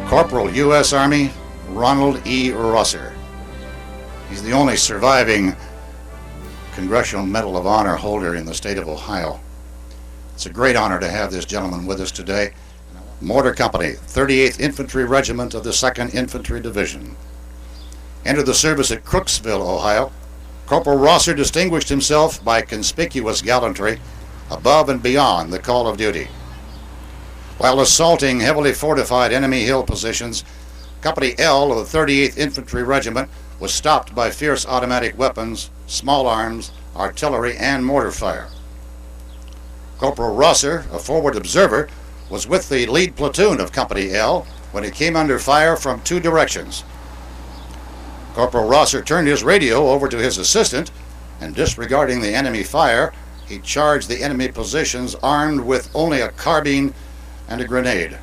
Corporal U.S. Army Ronald E. Rosser. He's the only surviving Congressional Medal of Honor holder in the state of Ohio. It's a great honor to have this gentleman with us today. Mortar Company, 38th Infantry Regiment of the 2nd Infantry Division. Entered the service at Crooksville, Ohio. Corporal Rosser distinguished himself by conspicuous gallantry above and beyond the call of duty. While assaulting heavily fortified enemy hill positions, Company L of the 38th Infantry Regiment was stopped by fierce automatic weapons, small arms, artillery, and mortar fire. Corporal Rosser, a forward observer, was with the lead platoon of Company L when he came under fire from two directions. Corporal Rosser turned his radio over to his assistant, and disregarding the enemy fire, he charged the enemy positions armed with only a carbine and a grenade.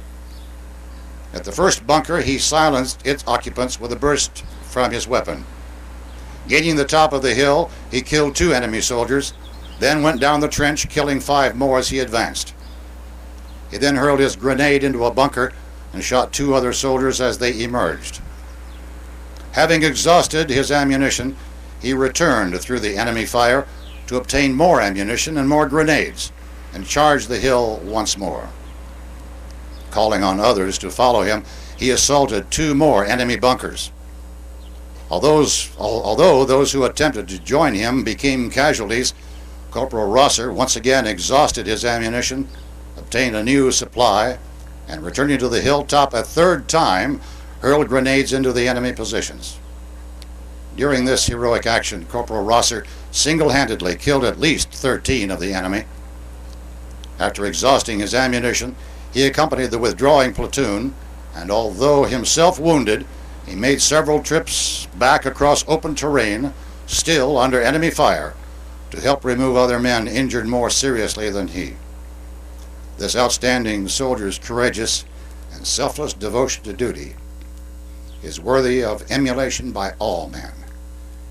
At the first bunker, he silenced its occupants with a burst from his weapon. Gaining the top of the hill, he killed 2 enemy soldiers, then went down the trench, killing 5 more as he advanced. He then hurled his grenade into a bunker and shot 2 other soldiers as they emerged. Having exhausted his ammunition, he returned through the enemy fire to obtain more ammunition and more grenades, and charged the hill once more. Calling on others to follow him, he assaulted 2 more enemy bunkers. Although those who attempted to join him became casualties, Corporal Rosser once again exhausted his ammunition, obtained a new supply, and returning to the hilltop a 3rd time, hurled grenades into the enemy positions. During this heroic action, Corporal Rosser single-handedly killed at least 13 of the enemy. After exhausting his ammunition, he accompanied the withdrawing platoon, and although himself wounded, he made several trips back across open terrain, still under enemy fire, to help remove other men injured more seriously than he. This outstanding soldier's courageous and selfless devotion to duty is worthy of emulation by all men.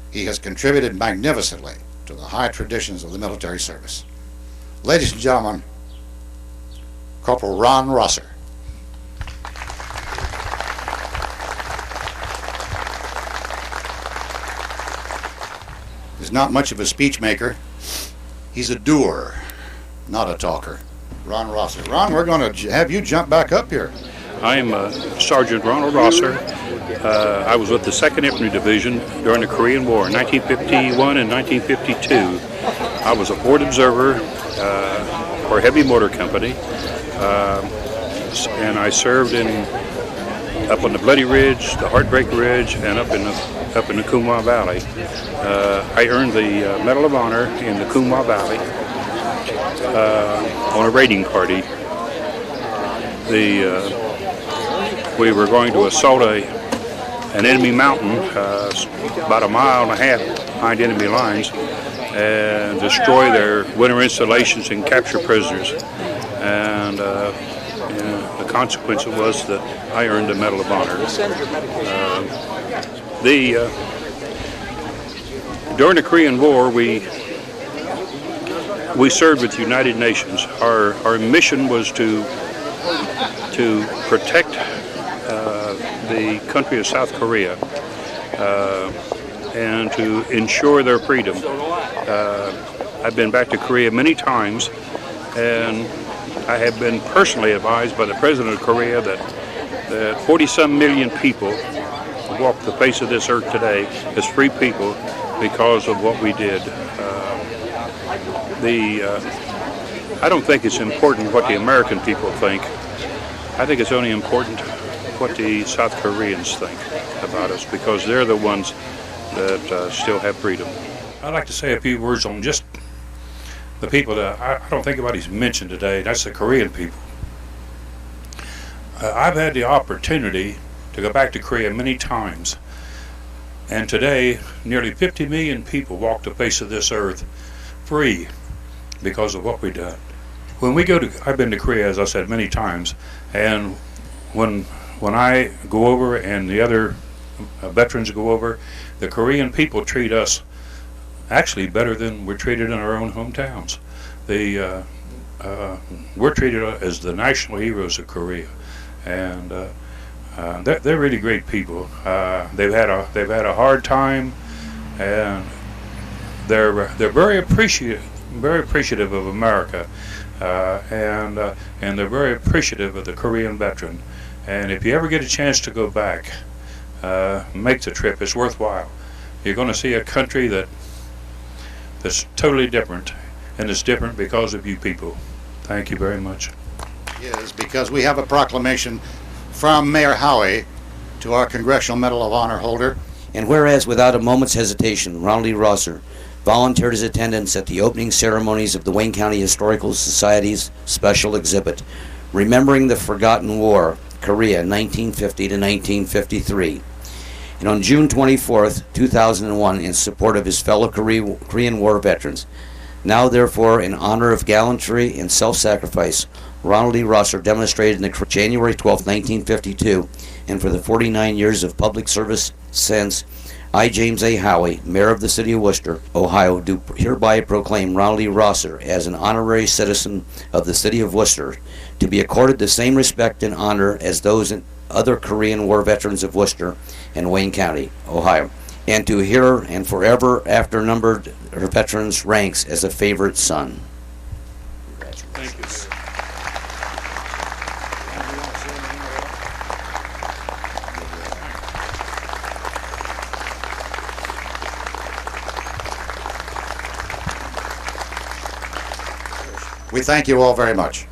He has contributed magnificently to the high traditions of the military service. Ladies and gentlemen, Corporal Ron Rosser. He's not much of a speech maker. He's a doer, not a talker. Ron Rosser. Ron, we're going to have you jump back up here. I am Sergeant Ronald Rosser. I was with the 2nd Infantry Division during the Korean War in 1951 and 1952. I was a forward observer for a heavy motor company, and I served up on the Bloody Ridge, the Heartbreak Ridge, and up in the Kumwa Valley. I earned the Medal of Honor in the Kumwa Valley on a raiding party. We were going to assault an enemy mountain about 1.5 miles behind enemy lines and destroy their winter installations and capture prisoners. And the consequence was that I earned the Medal of Honor. During the Korean War, we served with the United Nations. Our mission was to protect the country of South Korea and to ensure their freedom. I've been back to Korea many times, and I have been personally advised by the President of Korea that 40-some million people walk the face of this earth today as free people because of what we did. I don't think it's important what the American people think. I think it's only important what the South Koreans think about us, because they're the ones that still have freedom. I'd like to say a few words on just the people that I don't think anybody's mentioned today. That's the Korean people. I've had the opportunity to go back to Korea many times, and today nearly 50 million people walk the face of this earth free because of what we done. When we go to, I've been to Korea, as I said, many times, and when I go over and the other veterans go over, the Korean people treat us actually better than we're treated in our own hometowns. We're treated as the national heroes of Korea, and They're really great people. They've had a hard time, and they're very appreciative of America, and they're very appreciative of the Korean veteran. And if you ever get a chance to go back, make the trip. It's worthwhile. You're going to see a country that's totally different, and it's different because of you people. Thank you very much. Is because we have a proclamation from Mayor Howie to our Congressional Medal of Honor holder. And whereas without a moment's hesitation, Ronald E. Rosser volunteered his attendance at the opening ceremonies of the Wayne County Historical Society's special exhibit, Remembering the Forgotten War, Korea, 1950 to 1953. And on June 24th, 2001, in support of his fellow Korean War veterans, now therefore in honor of gallantry and self-sacrifice, Ronald E. Rosser demonstrated in the January 12, 1952, and for the 49 years of public service since, I, James A. Howie, Mayor of the City of Worcester, Ohio, do hereby proclaim Ronald E. Rosser as an honorary citizen of the City of Worcester, to be accorded the same respect and honor as those other Korean War veterans of Worcester and Wayne County, Ohio, and to here and forever after numbered her veterans' ranks as a favorite son. Thank you. We thank you all very much.